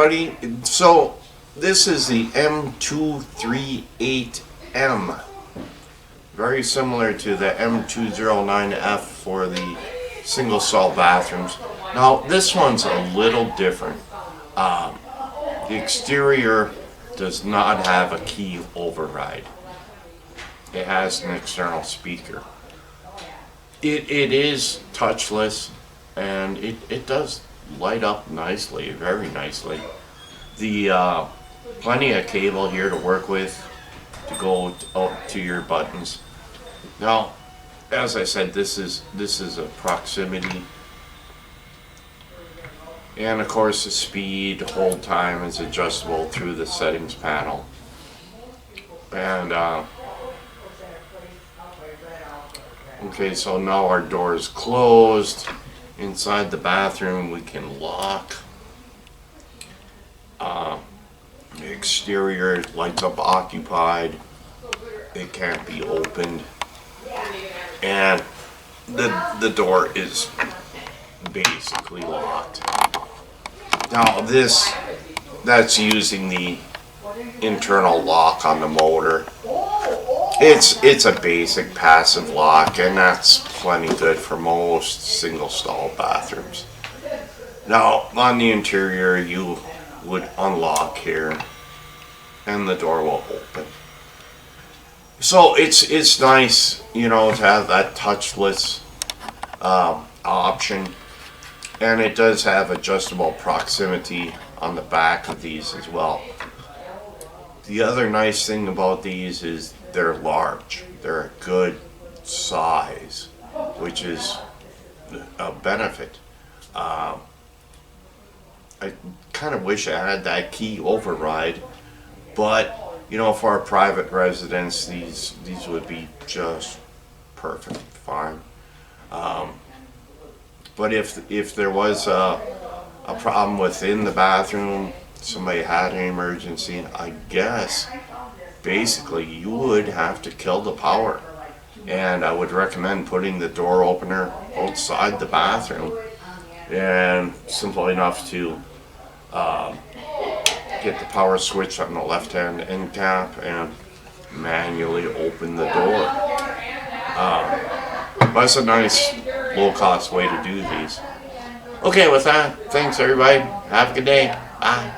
everybody. So this is the M238M. Very similar to the M209F for the single stall bathrooms. Now this one's a little different. The exterior does not have a key override. It has an external speaker. It is touchless, and it does light up nicely, very nicely. The plenty of cable here to work with to go out to your buttons. Now, as I said, this is a proximity, and of course the speed, hold time is adjustable through the settings panel. And okay, so now our door is closed. Inside the bathroom we can lock. The exterior lights up occupied. It can't be opened. And the door is basically locked. Now that's using the internal lock on the motor. It's a basic passive lock, and that's plenty good for most single stall bathrooms. Now on the interior you would unlock here and the door will open. So it's nice, you know, to have that touchless option, and it does have adjustable proximity on the back of these as well. The other nice thing about these is they're large. They're a good size, which is a benefit. I kind of wish I had that key override, but you know, for a private residence, these would be just perfect, fine. But if there was a problem within the bathroom, somebody had an emergency, I guess basically you would have to kill the power. And I would recommend putting the door opener outside the bathroom, and simple enough to get the power switch on the left hand end cap and manually open the door. That's a nice low cost way to do these. Okay, with that, thanks everybody. Have a good day. Bye.